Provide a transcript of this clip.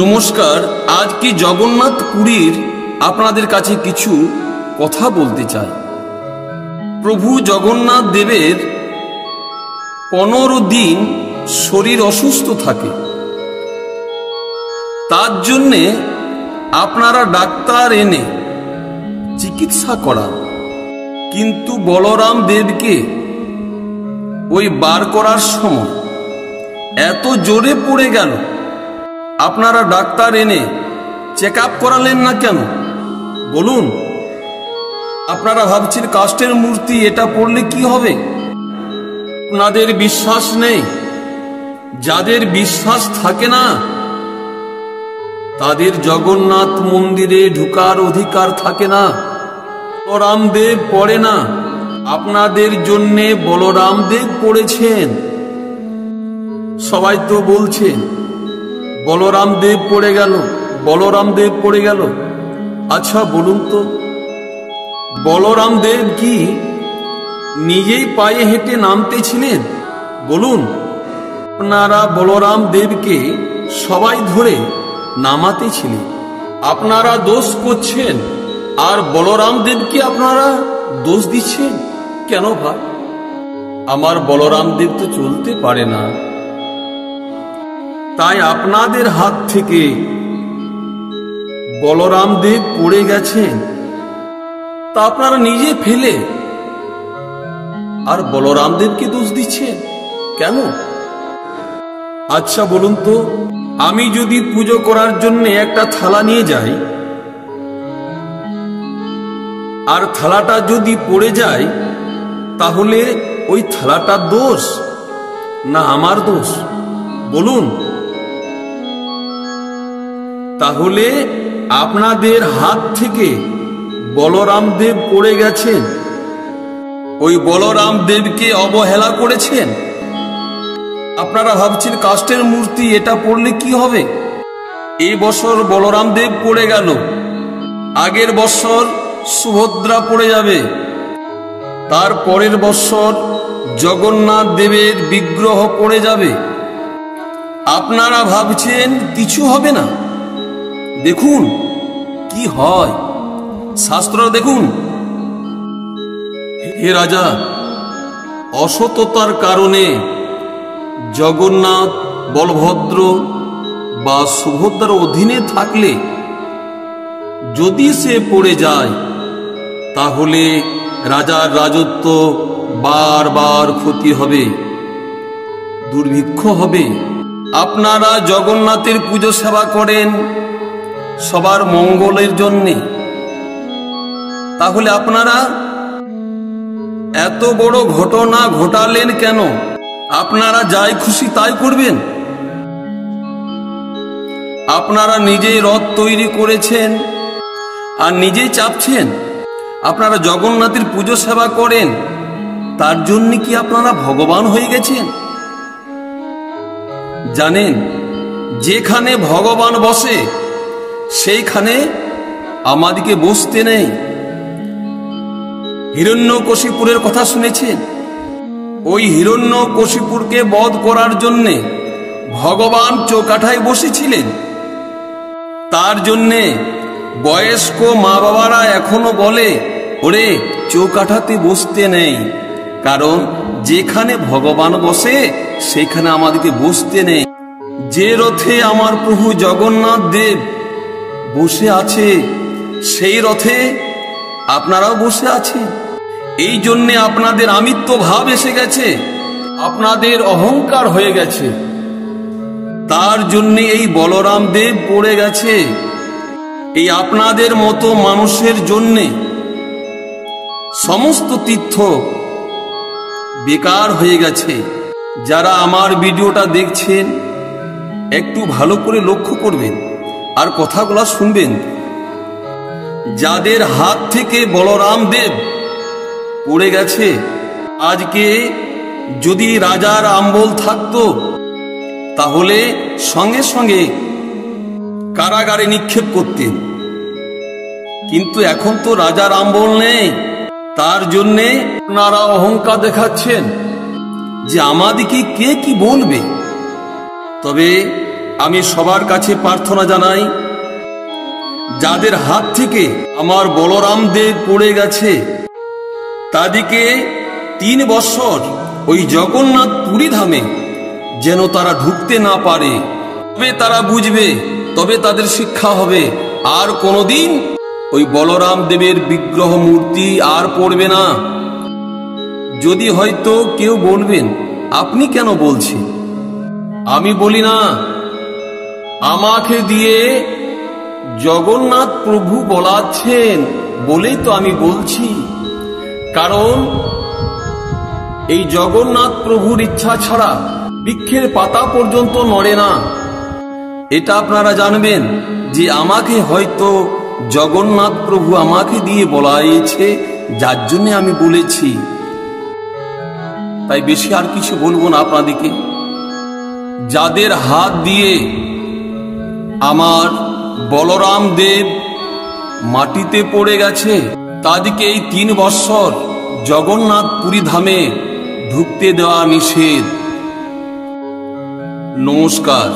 নমস্কার। আজ কি জগন্নাথ পুরীর আপনাদের কাছে কিছু কথা বলতে চাই। প্রভু জগন্নাথ দেবের 15 দিন শরীর অসুস্থ থাকে, তার জন্যে আপনারা ডাক্তার এনে চিকিৎসা করান, কিন্তু বলরাম দেবকে ওই বার করার সময় এত জোরে পড়ে গেল, আপনারা ডাক্তার এনে চেক আপ করালেন না কেন বলুন? আপনারা ভাবছেন কাষ্ঠের মূর্তি, এটা পড়লে কি হবে? আপনাদের বিশ্বাস নেই। যাদের বিশ্বাস থাকে না তাদের জগন্নাথ মন্দিরে ঢোকার অধিকার থাকে না। বলরাম দেব পড়ে না, আপনাদের জন্যে বলরাম দেব পড়েছেন। সবাই তো বলছেন বলরাম দেব পড়ে গেল, বলরাম দেব পড়ে গেল। আচ্ছা বলুন তো, বলরাম দেব কি নিজেই পায়ে হেঁটে নামতেছিলেন? বলুন। আপনারা বলরাম দেবকে সবাই ধরে নামাতেছিলেন। আপনারা দোষ করছেন আর বলরাম দেবকে আপনারা দোষ দিচ্ছেন কেন ভাই? আমার বলরাম দেব তো চলতে পারে না, তাই আপনাদের হাত থেকে বলরাম দেব পড়ে গেছেন, তা আপনারা নিজে ফেলে আর বলরাম দেবকে দোষ দিচ্ছেন কেন? আচ্ছা বলুন তো, আমি যদি পুজো করার জন্য একটা থালা নিয়ে যাই আর থালাটা যদি পড়ে যায়, তাহলে ওই থালাটার দোষ না আমার দোষ বলুন? তাহলে আপনাদের হাত থেকে বলরাম দেব পড়ে গেছেন, ওই বলরাম দেবকে অবহেলা করেছেন। আপনারা ভাবছেন কাষ্ঠের মূর্তি, এটা পড়লে কি হবে? এই বছর বলরাম দেব পড়ে গেল, আগের বছর সুভদ্রা পড়ে যাবে, তার পরের বছর জগন্নাথ দেবের বিগ্রহ পড়ে যাবে। আপনারা ভাবছেন কিছু হবে না, দেখুন কি হয়। শাস্ত্র দেখুন। হে রাজা, অসততার কারণে জগন্নাথ, বলভদ্র বা সুভদ্রার অধীনে থাকলে যদি সে পড়ে যায়, তাহলে রাজার রাজত্ব বারবার ক্ষতি হবে, দুর্ভিক্ষ হবে। আপনারা জগন্নাথের পুজো সেবা করেন সবার মঙ্গলের জন্যে, তাহলে আপনারা এত বড় ঘটনা ঘটালেন কেন? আপনারা যাই খুশি তাই করবেন। আপনারা নিজেই রথ তৈরি করেছেন আর নিজেই চাপছেন। আপনারা জগন্নাথের পুজো সেবা করেন, তার জন্য কি আপনারা ভগবান হয়ে গেছেন? জানেন, যেখানে ভগবান বসে সেইখানে আমাদেরকে বসতে নেই। হিরণ্যকশিপুরের কথা শুনেছেন? ওই হিরণ্যকশিপুরকে বধ করার জন্যে ভগবান চৌকাঠায় বসেছিলেন। তার জন্যে বয়স্ক মা বাবারা এখনো বলে, ওরে চৌকাঠাতে বসতে নেই, কারণ যেখানে ভগবান বসে সেখানে আমাদেরকে বসতে নেই। যে রথে আমার প্রভু জগন্নাথ দেব বসে আছে, সেই রথে আপনারাও বসে আছেন। এই জন্যে আপনাদের আমিত্ব ভাব এসে গেছে, আপনাদের অহংকার হয়ে গেছে। তার জন্যে এই বলরাম দেব পড়ে গেছে। এই আপনাদের মতো মানুষের জন্যে সমস্ত তীর্থ বেকার হয়ে গেছে। যারা আমার ভিডিওটা দেখছেন একটু ভালো করে লক্ষ্য করবেন আর কথাগুলো শুনবেন। যাদের হাত থেকে বলরাম দেব পড়ে গেছে, আজকে যদি রাজার আমবল থাকতো তাহলে সঙ্গে সঙ্গে কারাগারে নিক্ষেপ করতেন, কিন্তু এখন তো রাজার আমবল নেই। তার জন্যে আপনারা অহংকার দেখাচ্ছেন যে আমাদেরকে কে কি বলবে। তবে আমি সবার কাছে প্রার্থনা জানাই, যাদের হাত থেকে আমার বলরাম দেব পড়ে গেছে তাদেরকে 3 বছর ওই জগন্নাথ পুরী ধামে যেন তারা ঢুকতে না পারে, তবে তারা বুঝবে, তবে তাদের শিক্ষা হবে, আর কোনোদিন ওই বলরাম দেবের বিগ্রহ মূর্তি আর পড়বে না। যদি হয়তো কেউ বলবেন আপনি কেন বলছেন, আমি বলি না, আমাকে দিয়ে জগন্নাথ প্রভু বলাচ্ছেন বলেই তো আমি বলছি। কারণ এই জগন্নাথ প্রভুর ইচ্ছা ছাড়া বৃক্ষের পাতা পর্যন্ত নড়ে না। এটা আপনারা জানবেন যে আমাকে হয়তো জগন্নাথ প্রভু আমাকে দিয়ে বলাইছে, যার জন্য আমি বলেছি। তাই বেশি আর কিছু বলবো না আপনাদেরকে। যাদের হাত দিয়ে আমার বলরাম দেব মাটিতে পড়ে গেছে তাদেরকে এই 3 বছর জগন্নাথ পুরী ধামে ঢুকতে দেওয়া নিষেধ। নমস্কার।